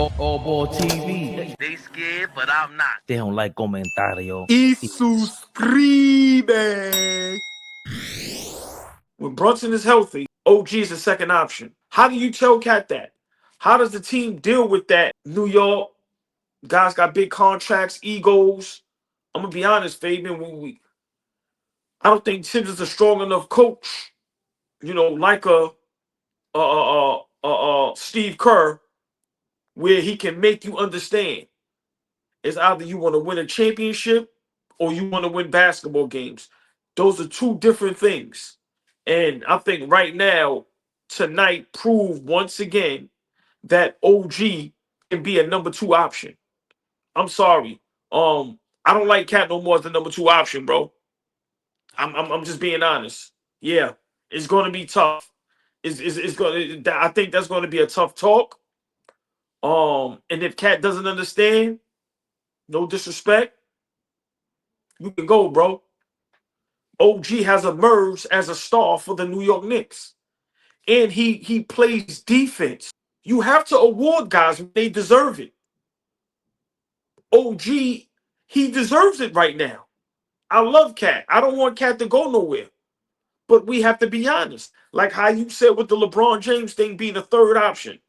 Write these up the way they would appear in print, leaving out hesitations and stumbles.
AllBall TV. They scared, but I'm not. They don't like comentario. Y suscribe. When Brunson is healthy, OG is the second option. How do you tell Cat that? How does the team deal with that? New York, guys got big contracts, egos. I'm going to be honest, Fabian. I don't think Tibbs is a strong enough coach, like Steve Kerr, where he can make you understand. It's either you want to win a championship or you want to win basketball games. Those are two different things. And I think right now, tonight, proved once again that OG can be a number 2 option. I'm sorry. I don't like Cat no more as the number 2 option, bro. I'm just being honest. Yeah, it's going to be tough. It's going. I think that's going to be a tough talk. And if Cat doesn't understand, no disrespect, you can go, bro. OG has emerged as a star for the New York Knicks. And he plays defense. You have to award guys when they deserve it. OG, he deserves it right now. I love Cat. I don't want Cat to go nowhere. But we have to be honest. Like how you said with the LeBron James thing being a third option.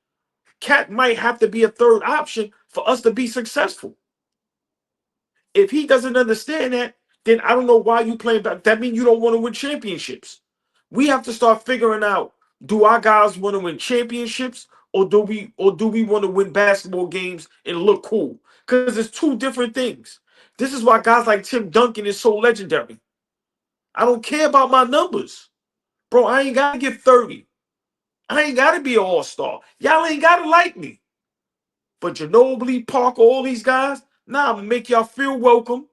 Cat might have to be a third option for us to be successful. If he doesn't understand that, then I don't know why you playing back. That means you don't want to win championships. We have to start figuring out, do our guys want to win championships or do we want to win basketball games and look cool? Because it's two different things. This is why guys like Tim Duncan is so legendary. I don't care about my numbers. Bro, I ain't got to get 30. I ain't got to be an all-star. Y'all ain't got to like me. But Ginobili, Parker, all these guys, nah, I'm going to make y'all feel welcome.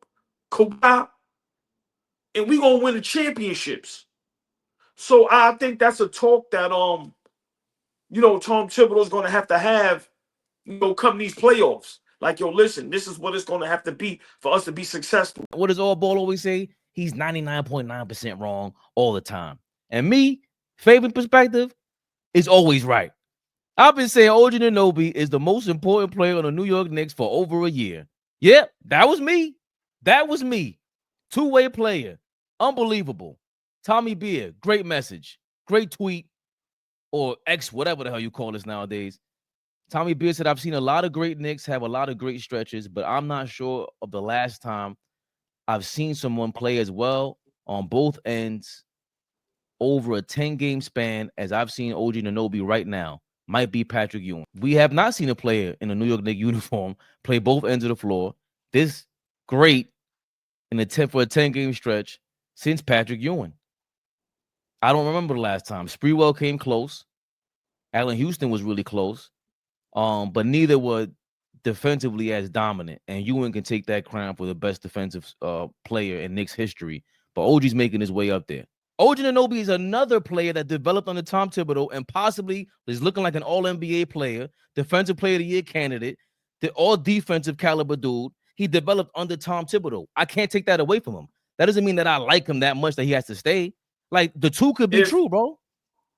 KAWHI. And we going to win the championships. So I think that's a talk that, Tom Thibodeau is going to have, come these playoffs. Like, yo, listen, this is what it's going to have to be for us to be successful. What does AllBall always say? He's 99.9% wrong all the time. And me, Fabian PerspecTV, is always right. I've been saying OG Anunoby is the most important player on the New York Knicks for over a year. Yep, that was me. That was me. Two-way player. Unbelievable. Tommy Beer, great message. Great tweet. Or X, whatever the hell you call this nowadays. Tommy Beer said, I've seen a lot of great Knicks have a lot of great stretches, but I'm not sure of the last time I've seen someone play as well on both ends over a 10-game span as I've seen OG Anunoby right now. Might be Patrick Ewing. We have not seen a player in a New York Knicks uniform play both ends of the floor this great for a 10-game stretch since Patrick Ewing. I don't remember the last time. Sprewell came close. Allen Houston was really close. But neither were defensively as dominant. And Ewing can take that crown for the best defensive player in Knicks history. But OG's making his way up there. OG Anunoby is another player that developed under Tom Thibodeau and possibly is looking like an all-NBA player, defensive player of the year candidate, the all-defensive caliber dude. He developed under Tom Thibodeau. I can't take that away from him. That doesn't mean that I like him that much that he has to stay. Like, the two could be true, bro.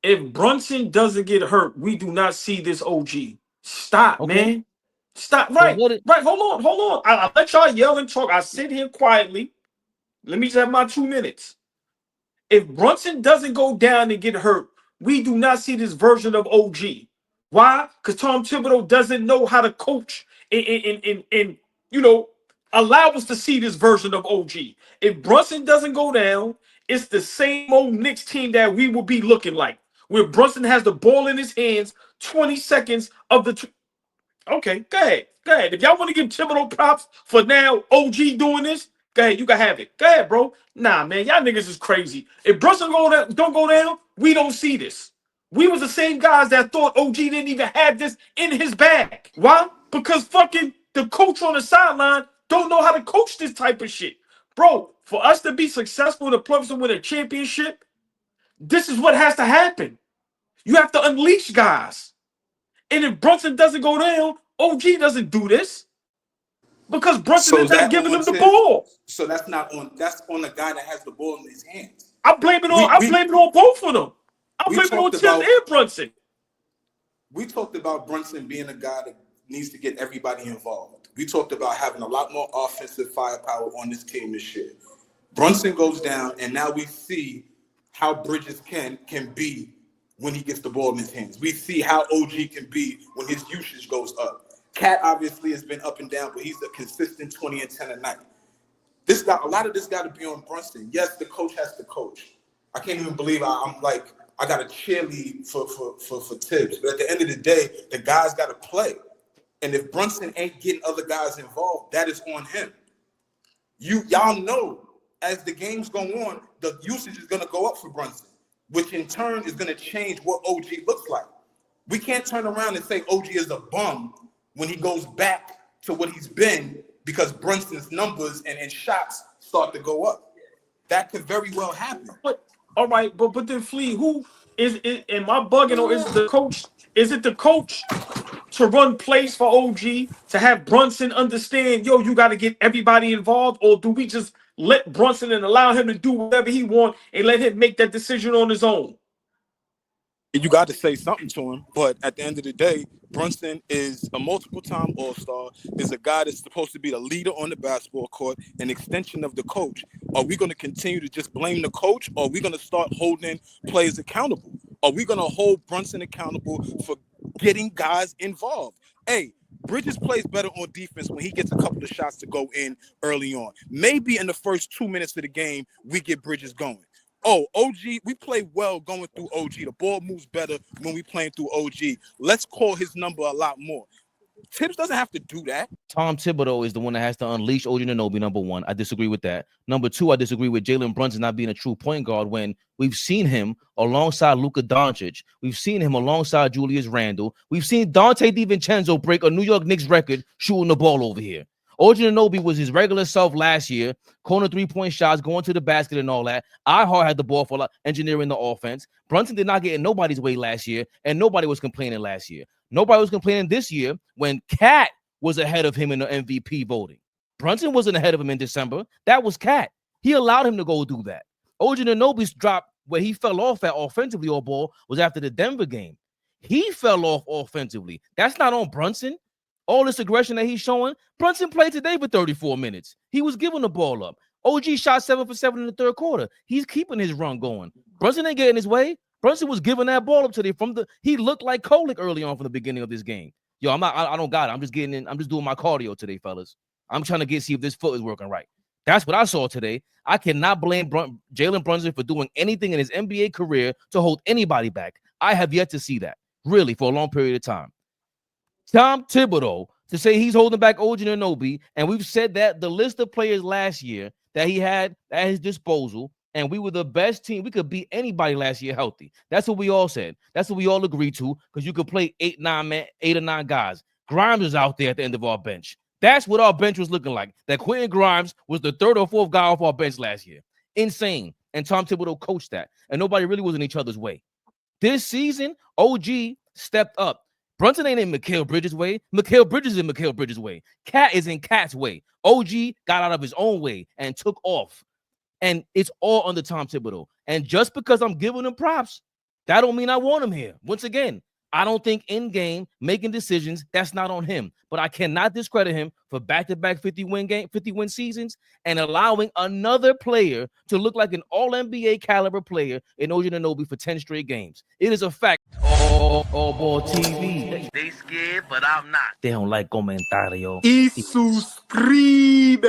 If Brunson doesn't get hurt, we do not see this OG. Stop, man. Stop. Right. Hold on. I'll let y'all yell and talk. I sit here quietly. Let me just have my 2 minutes. If Brunson doesn't go down and get hurt, we do not see this version of OG. Why? Because Tom Thibodeau doesn't know how to coach and allow us to see this version of OG. If Brunson doesn't go down, it's the same old Knicks team that we will be looking like, where Brunson has the ball in his hands 20 seconds of the... Okay, go ahead. If y'all want to give Thibodeau props for now OG doing this, go ahead, you can have it. Go ahead, bro. Nah, man, y'all niggas is crazy. If Brunson don't go down, we don't see this. We was the same guys that thought OG didn't even have this in his bag. Why? Because fucking the coach on the sideline don't know how to coach this type of shit. Bro, for us to be successful in the playoffs and win a championship, this is what has to happen. You have to unleash guys. And if Brunson doesn't go down, OG doesn't do this. Because Brunson is not giving them the ball. So that's on the guy that has the ball in his hands. I blame it on both of them. I blame it on Tim and Brunson. We talked about Brunson being a guy that needs to get everybody involved. We talked about having a lot more offensive firepower on this team this year. Brunson goes down, and now we see how Bridges can be when he gets the ball in his hands. We see how OG can be when his usage goes up. Cat obviously has been up and down, but he's a consistent 20 and 10 a night. A lot of this got to be on Brunson. Yes, the coach has to coach. I can't even believe I got a cheerlead for Tibbs. But at the end of the day, the guys got to play. And if Brunson ain't getting other guys involved, that is on him. Y'all know as the games go on, the usage is going to go up for Brunson, which in turn is going to change what OG looks like. We can't turn around and say OG is a bum when he goes back to what he's been because Brunson's numbers and shots start to go up. That could very well happen. But all right, but then Flea, who is it? Am I bugging or is it the coach? Is it the coach to run plays for OG, to have Brunson understand, yo, you got to get everybody involved, or do we just let Brunson and allow him to do whatever he wants and let him make that decision on his own? You got to say something to him, but at the end of the day, Brunson is a multiple-time All-Star, is a guy that's supposed to be the leader on the basketball court, an extension of the coach. Are we going to continue to just blame the coach, or are we going to start holding players accountable? Are we going to hold Brunson accountable for getting guys involved? Hey, Bridges plays better on defense when he gets a couple of shots to go in early on. Maybe in the first 2 minutes of the game, we get Bridges going. Oh, OG, we play well going through OG. The ball moves better when we playing through OG. Let's call his number a lot more. Tibbs doesn't have to do that. Tom Thibodeau is the one that has to unleash OG Anunoby, number one. I disagree with that. Number two, I disagree with Jalen Brunson not being a true point guard when we've seen him alongside Luka Doncic. We've seen him alongside Julius Randle. We've seen Dante DiVincenzo break a New York Knicks record shooting the ball over here. OG Anunoby was his regular self last year, corner three-point shots, going to the basket and all that. iHeart had the ball for engineering the offense. Brunson did not get in nobody's way last year, and nobody was complaining last year. Nobody was complaining this year when Cat was ahead of him in the MVP voting. Brunson wasn't ahead of him in December. That was Cat. He allowed him to go do that. OG Anunoby's drop where he fell off at offensively all ball was after the Denver game. He fell off offensively. That's not on Brunson. All this aggression that he's showing, Brunson played today for 34 minutes. He was giving the ball up. OG shot 7 for 7 in the third quarter. He's keeping his run going. Brunson ain't getting his way. Brunson was giving that ball up today he looked like Kolick early on from the beginning of this game. Yo, I don't got it. I'm just getting in. I'm just doing my cardio today, fellas. I'm trying to see if this foot is working right. That's what I saw today. I cannot blame Jalen Brunson for doing anything in his NBA career to hold anybody back. I have yet to see that, really, for a long period of time. Tom Thibodeau, to say he's holding back OG Anunoby, and we've said that the list of players last year that he had at his disposal, and we were the best team. We could beat anybody last year healthy. That's what we all said. That's what we all agreed to, because you could play 8 or 9 guys. Grimes was out there at the end of our bench. That's what our bench was looking like. That Quentin Grimes was the 3rd or 4th guy off our bench last year. Insane. And Tom Thibodeau coached that, and nobody really was in each other's way. This season, OG stepped up. Brunson ain't in Mikal Bridges' way. Mikal Bridges is in Mikal Bridges' way. Cat is in Cat's way. OG got out of his own way and took off. And it's all under Tom Thibodeau. And just because I'm giving him props, that don't mean I want him here. Once again, I don't think in-game making decisions, that's not on him. But I cannot discredit him for back-to-back 50-win seasons and allowing another player to look like an all-NBA caliber player in OG Anunoby for 10 straight games. It is a fact. AllBall TV. They scared, but I'm not. They don't like comentario. Y suscribe.